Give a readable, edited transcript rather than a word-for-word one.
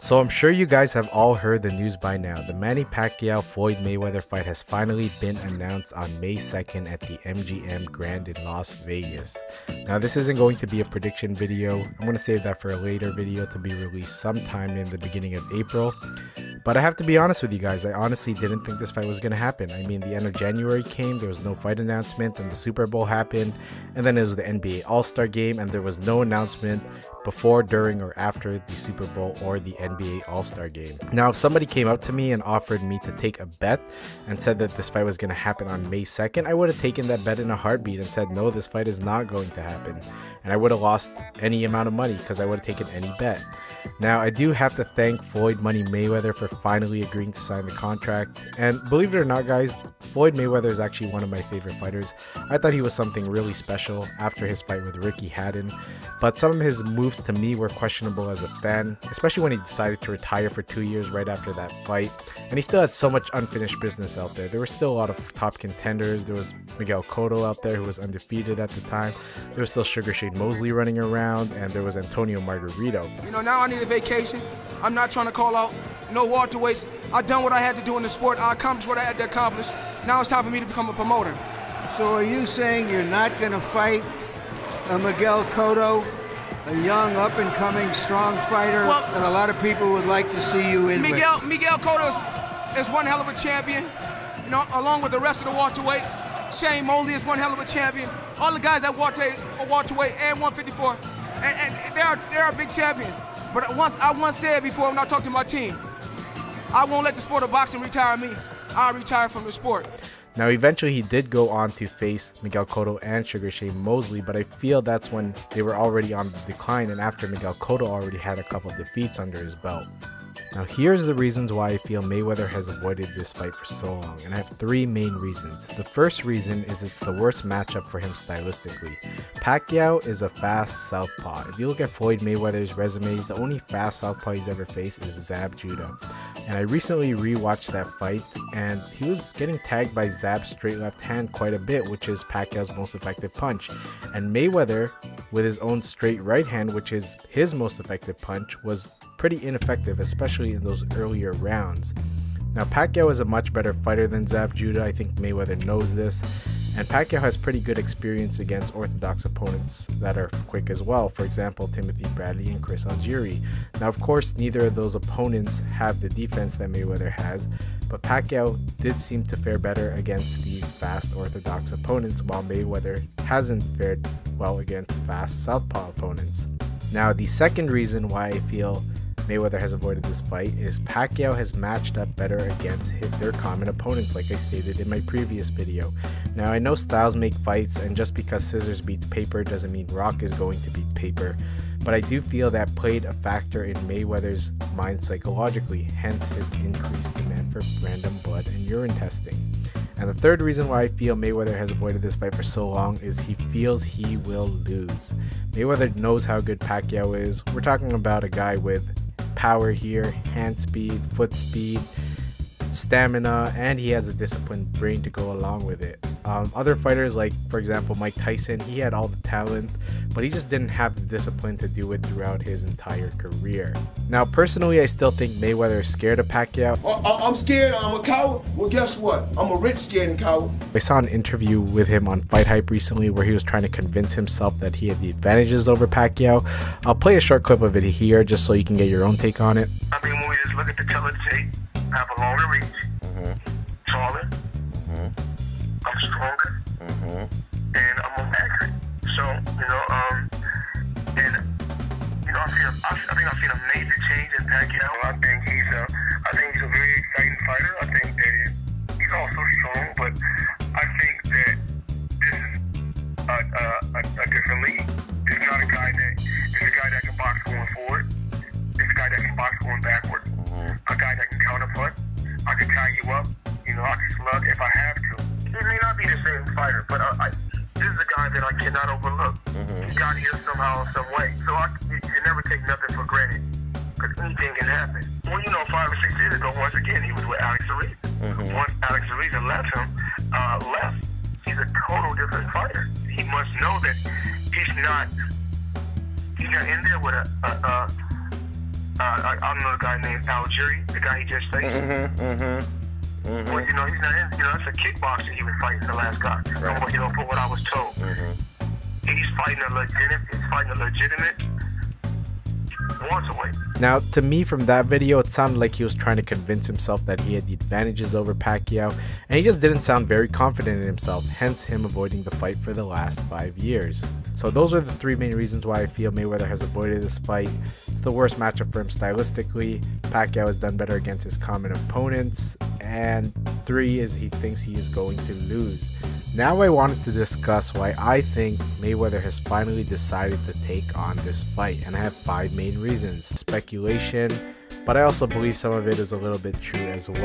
So I'm sure you guys have all heard the news by now. The Manny Pacquiao Floyd Mayweather fight has finally been announced on May 2nd at the MGM Grand in Las Vegas. Now this isn't going to be a prediction video. I'm going to save that for a later video to be released sometime in the beginning of April. But I have to be honest with you guys, I honestly didn't think this fight was going to happen. I mean, the end of January came, there was no fight announcement, then the Super Bowl happened, and then it was the NBA All-Star Game, and there was no announcement before, during, or after the Super Bowl or the NBA All-Star Game. Now, if somebody came up to me and offered me to take a bet and said that this fight was going to happen on May 2nd, I would have taken that bet in a heartbeat and said, no, this fight is not going to happen. And I would have lost any amount of money because I would have taken any bet. Now, I do have to thank Floyd Money Mayweather for finally agreeing to sign the contract. And believe it or not, guys, Floyd Mayweather is actually one of my favorite fighters. I thought he was something really special after his fight with Ricky Hatton. But some of his moves to me were questionable as a fan, especially when he decided to retire for 2 years right after that fight. And he still had so much unfinished business out there. There were still a lot of top contenders. There was Miguel Cotto out there who was undefeated at the time. There was still Sugar Shane Mosley running around, and there was Antonio Margarito. You know, now I need a vacation. I'm not trying to call out no welterweights. I've done what I had to do in the sport. I accomplished what I had to accomplish. Now it's time for me to become a promoter. So are you saying you're not going to fight Miguel Cotto, a young, up-and-coming, strong fighter that a lot of people would like to see you in Miguel Cotto is one hell of a champion, you know, along with the rest of the welterweights. Shane Mosley is one hell of a champion. All the guys at welterweight and 154, and they are big champions. But I once said before when I talked to my team, I won't let the sport of boxing retire me. I'll retire from the sport. Now, eventually he did go on to face Miguel Cotto and Sugar Shane Mosley, but I feel that's when they were already on the decline and after Miguel Cotto already had a couple of defeats under his belt. Now, here's the reasons why I feel Mayweather has avoided this fight for so long, and I have three main reasons. The first reason is it's the worst matchup for him stylistically. Pacquiao is a fast southpaw. If you look at Floyd Mayweather's resume, the only fast southpaw he's ever faced is Zab Judah. And I recently rewatched that fight, and he was getting tagged by Zab's straight left hand quite a bit, which is Pacquiao's most effective punch. And Mayweather, with his own straight right hand, which is his most effective punch, was pretty ineffective, especially in those earlier rounds. Now, Pacquiao is a much better fighter than Zab Judah. I think Mayweather knows this. And Pacquiao has pretty good experience against orthodox opponents that are quick as well. For example, Timothy Bradley and Chris Algieri. Now, of course, neither of those opponents have the defense that Mayweather has, but Pacquiao did seem to fare better against these fast orthodox opponents, while Mayweather hasn't fared well against fast southpaw opponents. Now, the second reason why I feel Mayweather has avoided this fight is Pacquiao has matched up better against their common opponents, like I stated in my previous video. Now, I know styles make fights, and just because scissors beats paper doesn't mean rock is going to beat paper, but I do feel that played a factor in Mayweather's mind psychologically, hence his increased demand for random blood and urine testing. And the third reason why I feel Mayweather has avoided this fight for so long is he feels he will lose. Mayweather knows how good Pacquiao is. We're talking about a guy with power here, hand speed, foot speed, stamina, and he has a disciplined brain to go along with it. Other fighters, like for example Mike Tyson, he had all the talent, but he just didn't have the discipline to do it throughout his entire career. Now, personally, I still think Mayweather is scared of Pacquiao. I'm scared, I'm a coward. Well, guess what? I'm a rich, scared and coward. I saw an interview with him on Fight Hype recently where he was trying to convince himself that he had the advantages over Pacquiao. I'll play a short clip of it here just so you can get your own take on it. I mean, when we just look at the color tape, I have a longer reach, taller, I'm stronger, and I'm more accurate. So, I think I've seen a major change in Pacquiao. I think he's a very exciting fighter. I think that he's also strong, but I think that this is a different league. This is not a guy that can box going forward. This is a guy that can box going backward. A guy that can counterpunch. I can tie you up. I can slug if I have to. He may not be the same fighter, but this is a guy that I cannot overlook. He got here somehow, some way. So you can never take nothing for granted, because anything can happen. Well, 5 or 6 years ago, once again, he was with Alex Ariza. Once Alex Ariza left him, he's a total different fighter. He must know that he's not in there with I know a guy named Algieri, the guy he just faced. Well, you know, he's not in, you know, that's a kickboxer he was fighting, the last guy. Right. You know, for what I was told. He's fighting a legitimate welterweight. Now, to me, from that video, it sounded like he was trying to convince himself that he had the advantages over Pacquiao, and he just didn't sound very confident in himself, hence him avoiding the fight for the last 5 years. So those are the 3 main reasons why I feel Mayweather has avoided this fight. It's the worst matchup for him stylistically. Pacquiao has done better against his common opponents. And 3 is he thinks he is going to lose. Now I wanted to discuss why I think Mayweather has finally decided to take on this fight, and I have 5 main reasons. Speculation, but I also believe some of it is a little bit true as well.